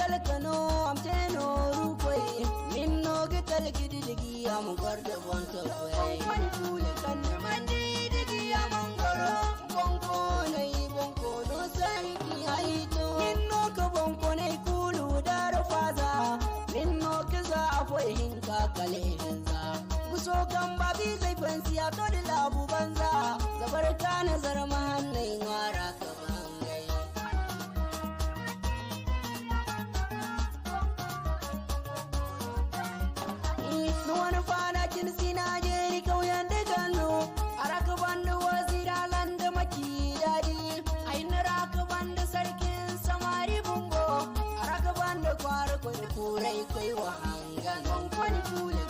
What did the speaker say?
talkano amte no rukoi minno gital kidiligi am gordo bonto koy kon kule kan mandi digi am ngoro bonko nei bonko no sareki aito minno ko bonko nei kulu daro faza minno kiza afoi hinka kale hinza guso kan babi zai fansiya to da labu banza zabar ka nazar mahannai ngara ka bangai no wani fana kin sina je ni kauyan da gano araka banda wazira landa maki dadi ai na raka banda sarkin samari bungo araka banda kwar kwai kurai kai wa hangan kon kuli